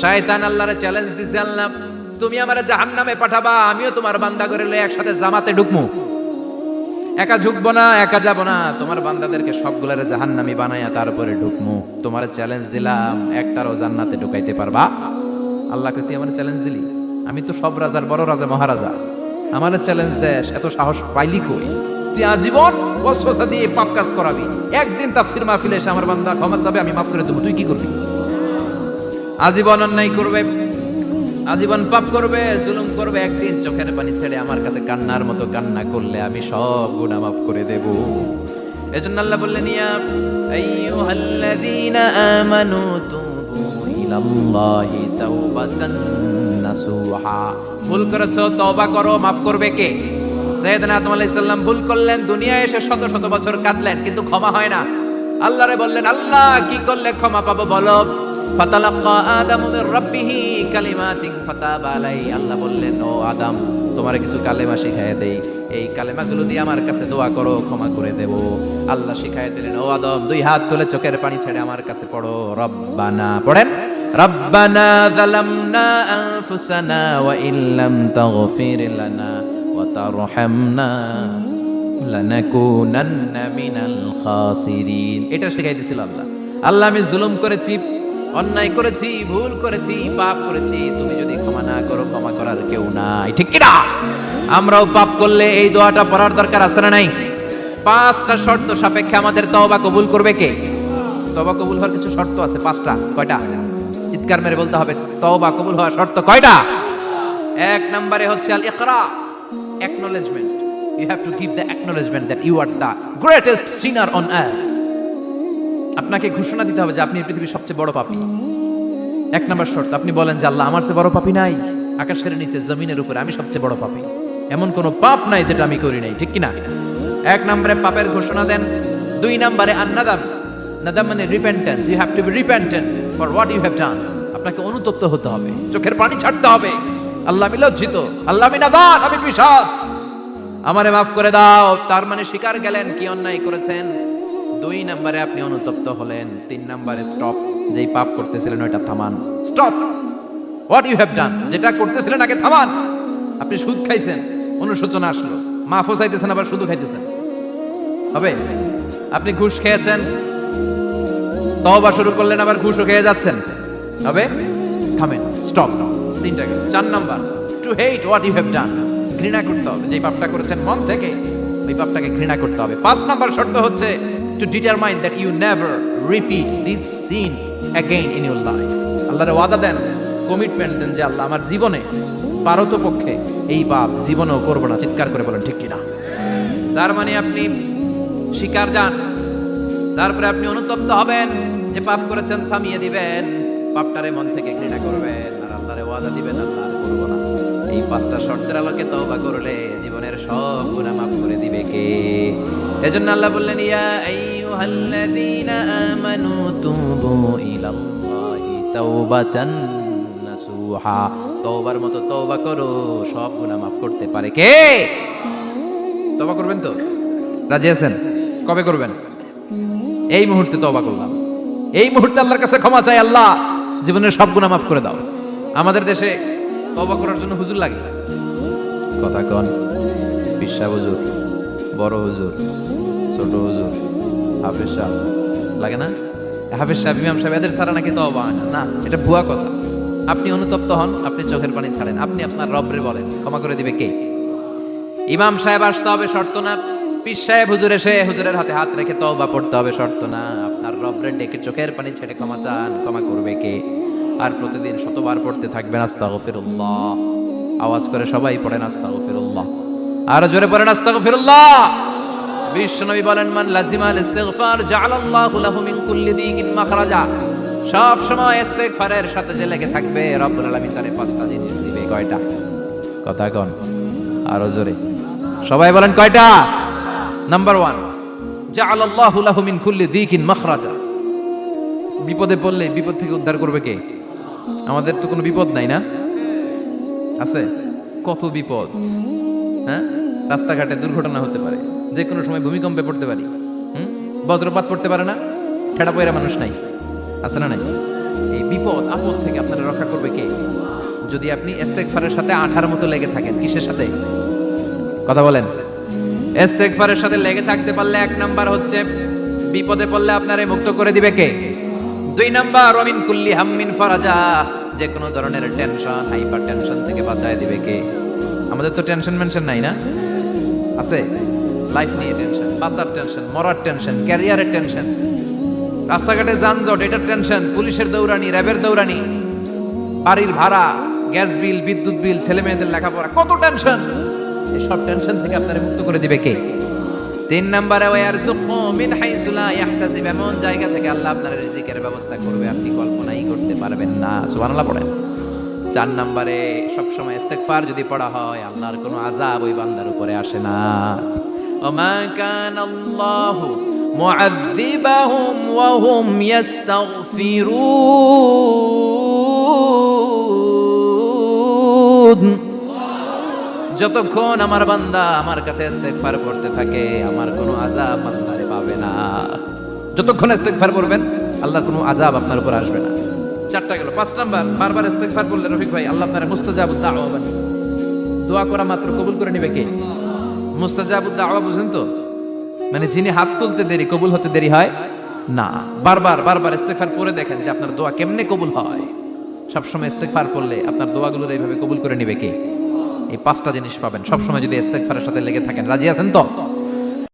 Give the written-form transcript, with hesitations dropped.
শয়তান আল্লাহরে চ্যালেঞ্জ দিছে, আল্লাহ তুমি আমারে জাহান্নামে পাঠাবা, আমিও তোমার বান্দা করে লয়ে একসাথে জামাতে ঢুকমু, একা ঢুকবো না, একা যাব না, তোমার বান্দাদেরকে সবগুলারে জাহান্নামী বানাইয়া তারপরে ঢুকমু। তোমার চ্যালেঞ্জ দিলাম, একটারও জান্নাতে ঢুকাইতে পারবা? আল্লাহকে তুই আমার চ্যালেঞ্জ দিলি? আমি তো সব রাজার বড় রাজা, মহারাজা, আমার চ্যালেঞ্জ দেশ, এত সাহস পাইলি কই? তুই আজীবন ওয়াসওয়াসা দিয়ে পাপ কাজ করাবি, একদিন তাফসীর মাহফিলে এসে আমার বান্দা ক্ষমা চাবে, আমি মাফ করে দেবো, তুই কি করবি? আজীবন অন্যায় করবে, আজীবন পাপ করবে, জুলুম করবে, একদিন চোখের পানি ছেড়ে আমার কাছে কান্নার মতো কান্না করলে আমি সব গুনাহ মাফ করে দেব। এজন্য আল্লাহ বললেন, ইয়া আইয়ুহাল্লাযীনা আমানু তুবু ইলাল্লাহি তাওবাতান নাসুহা। ভুল করেছো, তওবা করো, মাফ করবে কে? সাইয়েদনা আদম আলাইহিস সালাম ভুল করলেন, দুনিয়ায় এসে শত শত বছর কাঁদলেন, কিন্তু ক্ষমা হয় না। আল্লাহরে বললেন, আল্লাহ কি করলে ক্ষমা পাবো বলো? ফাতালাক্কা আদামু মির রাব্বিহি কালিমাতিন ফাতাবা আলাইহি। আল্লাহ বললেন, ও আদম, তোমার কিছু কালেমা শিখাইয়া দেই, এই কালেমাগুলো দিয়ে আমার কাছে দোয়া করো, ক্ষমা করে দেব। আল্লাহ শিখাইয়া দিলেন, ও আদম, দুই হাত তুলে চোখের পানি ছেড়ে আমার কাছে পড়ো, রব্বানা, পড়েন, রব্বানা যালামনা আনফুসানা ওয়া ইল্লাম তাগফির লানা ওয়া তারহামনা লানাকুনান্না মিনাল খাসিরিন। এটা শিখাই দিয়েছিল আল্লাহ। আল্লাহ, আমি জুলুম করেছি, অন্যায় করেছি, ভুল করেছি, পাপ করেছি, তুমি যদি ক্ষমা না করো, ক্ষমা করার কেউ নাই, ঠিক কি না? আমরাও পাপ করলে এই দোয়াটা পড়ার দরকার আছে না নাই? 5টা শর্ত সাপেক্ষে আমাদের তওবা কবুল করবে কে? তওবা কবুল হওয়ার কিছু শর্ত আছে, 5টা। কয়টা? চিৎকার মেরে বলতে হবে, তওবা কবুল হওয়ার শর্ত কয়টা? 1 নম্বরে হচ্ছে আল ইকরা, acknowledgement. You have to give the acknowledgement that you are the greatest sinner on earth. আপনাকে ঘোষণা দিতে হবে যে আপনি পৃথিবীর সবচেয়ে বড় পাপী। 1 নম্বর শর্ত, আপনি বলেন যে আল্লাহ, আমার চেয়ে বড় পাপী নাই, আকাশের নিচে জমিনের উপরে আমি সবচেয়ে বড় পাপী, এমন কোনো পাপ নাই যেটা আমি করি নাই, ঠিক কি না? 1 নম্বরে পাপের ঘোষণা দেন। 2 নম্বরে আন-নাদাম, নাদাম মানে repentance. You have to be repentant for what you have done. আপনাকে অনুতপ্ত হতে হবে, চোখের পানি ছাড়তে হবে। আল্লাহ, আমি লজ্জিত, আল্লাহ আমি নাদান, আমি পিশাচ, আমারে মাফ করে দাও। তার মানে স্বীকার গেলেন কি অন্যায় করেছেন। 2 নম্বরে আপনি অনুতপ্ত হলেন। 3 নম্বরে স্টপ, যেই পাপ করতেছিলেন ওইটা থামান। Stop what you have done, যেটা করতেছিলেন আগে থামান। আপনি সুদ খাইছেন, অনুশোচনা আসলো, মাফও চাইতেছেন, আবার সুদও খাইতেছেন, হবে? আপনি ঘুষ খেয়েছেন, তওবা শুরু করলেন, আবার ঘুষও খেয়ে যাচ্ছেন, হবে? থামেন, স্টপ। 3টা গেল। 4 number, to hate what you have done, ঘৃণা করতে হবে, যেই পাপটা করেছেন মন থেকে ওই পাপটাকে ঘৃণা করতে হবে। 5 নাম্বার শর্ত হচ্ছে to determine that you never repeat this sin again in your life. আল্লাহর ওয়াদা দেন, কমিটমেন্ট দেন যে আল্লাহ, আমার জীবনে পারতপক্ষে এই পাপ জীবনেও করব না। চিৎকার করে বলেন ঠিক কিনা? তার মানে আপনি স্বীকার যান, তারপরে আপনি অনুতপ্ত হবেন, যে পাপ করেছেন থামিয়ে দিবেন, পাপটারে মন থেকে ঘৃণা করবেন, আর আল্লাহরে ওয়াদা দিবেন, আল্লাহ আর করব না। এই 5টা শর্তের আলোকে তওবা করলে জীবনের সব গুনাহ মাফ করে দিবে কে? এজন্য আল্লাহ বললেন, ইয়া আইয়ুহাল্লাযীনা আমানু তুবু ইলাল্লাহি তাওবাতান নাসুহা। তওবার মতো তওবা করো, সব গুনাহ মাফ করতে পারে কে? তওবা করবেন তো? রাজি আছেন? কবে করবেন? এই মুহূর্তে তওবা করলাম, এই মুহূর্তে আল্লাহর কাছে ক্ষমা চাই, আল্লাহ জীবনের সব গুনাহ মাফ করে দাও। আমাদের দেশে তওবা করার জন্য হুজুর লাগে, কথা কন, বিশা হুজুর, বড় হুজুর, ছোট হুজুর, হাফেজ সাহেব লাগে না? হাফেজ সাহেব, ইমাম সাহেব, এদের ছাড়া নাকি তওবা হয় না। না, এটা ভুয়া কথা। আপনি অনুতপ্ত হন, আপনি চোখের পানি ছাড়েন, আপনি আপনার রবরে বলেন, ক্ষমা করে দিবে কে? ইমাম সাহেব আসতে হবে শর্ত না, পীর সাহেব হুজুর এসে হুজুরের হাতে হাত রেখে তওবা পড়তে হবে শর্ত না। আপনার রবরে ডেকে চোখের পানি ছেড়ে ক্ষমা চান, ক্ষমা করবে কে? আর প্রতিদিন শতবার পড়তে থাকবেন আস্তাগফিরুল্লাহ। আওয়াজ করে সবাই পড়েন আস্তাগফিরুল্লাহ, আর জোরে পড়েন আস্তাগফিরুল্লাহ। বিশ্বনবী বলেন, মান লাজিমাল ইস্তিগফার জাআলাল্লাহু লাহু মিন কুল্লি দিকিন মাখরাজা। সব সময় ইস্তিগফারের সাথে যে লেগে থাকবে, রব্বুল আলামিন তারে 5টা জিনিস দিবে। কয়টা? কথা কন, আরো জোরে সবাই বলেন, কয়টা? নাম্বার 1, জাআলাল্লাহু লাহু মিন কুল্লি দিকিন মাখরাজা। বিপদে পড়লে বিপদ থেকে উদ্ধার করবে কে? আমাদের তো কোনো বিপদ নাই, না আছে? কত বিপদ, হ্যাঁ? রাস্তাঘাটে দুর্ঘটনা হতে পারে, যে কোনো সময় ভূমিকম্পে পড়তে পারি, বজ্রপাত পড়তে পারে না, ঠেড়া পয়রা মানুষ নাই, আছে না নাই? এই বিপদ আপদ থেকে আপনারা রক্ষা করবে কে? যদি আপনি ইস্তেগফারের সাথে আঠার মতো লেগে থাকেন। কিসের সাথে? কথা বলেন। ইস্তেগফারের সাথে লেগে থাকতে পারলে এক নাম্বার হচ্ছে বিপদে পড়লে আপনারে মুক্ত করে দিবে কে? দুই নাম্বার ওয়া মিন কুল্লি হাম্মিন ফারাজা, যে কোনো ধরনের টেনশন, হাইপার টেনশন থেকে বাঁচায় দিবে কে? আমাদের তো টেনশন মেনশন নাই না? আছে? লাইফ নিয়ে টেনশন, বাঁচার টেনশন, মরার টেনশন, ক্যারিয়ারের টেনশন, রাস্তাঘাটে যানজট এটার টেনশন, পুলিশের দৌড়ানি, র্যাবের দৌড়ানি, বাড়ির ভাড়া, গ্যাস বিল, বিদ্যুৎ বিল, ছেলে মেয়েদের লেখাপড়া, কত টেনশন। এই সব টেনশন থেকে আপনারা মুক্ত করে দিবে কে? তিন নম্বরে ওয়ারযুকহু মিন হাইসু লা ইয়াহতাসিব, এমন জায়গা থেকে আল্লাহ আপনার রিজিকের ব্যবস্থা করবে আপনি কল্পনাই করতে পারবেন না। সুবহানাল্লাহ পড়েন। চার নম্বরে সবসময় ইস্তেগফার যদি পড়া হয় আল্লাহর কোনো আযাব ওই বান্দার উপরে আসে না। ওমা কানাল্লাহু মুআযযিবাহুম ওয়া হুম ইস্তাগফিরুন। যতক্ষণ আমার বান্দা আমার কাছে ইস্তেগফার করতে থাকে আমার কোনো আযাব বান্দারে পাবে না। যতক্ষণ ইস্তেগফার করবেন আল্লাহর কোনো আযাব আপনার উপর আসবে না। চারটা গেল। পাঁচ নাম্বার, বারবার ইস্তেগফার করলে রফিক ভাই আল্লাহ আপনার মুস্তাজাবুদ দাওয়া বানাবে। দোয়া করা মাত্র কবুল করে নেবে কে? মুস্তাজাবুদ দাওয়া বুঝেন তো? মানে যিনি হাত তুলতে দেরি কবুল হতে দেরি হয় না। বারবার বারবার ইস্তেগফার পড়ে দেখেন যে আপনার দোয়া কেমনে কবুল হয়। সবসময় ইস্তেগফার করলে আপনার দোয়াগুলোর এইভাবে কবুল করে নেবে কে? এই পাঁচটা জিনিস পাবেন সবসময় যদি ইস্তেগফারের সাথে লেগে থাকেন। রাজি আছেন তো?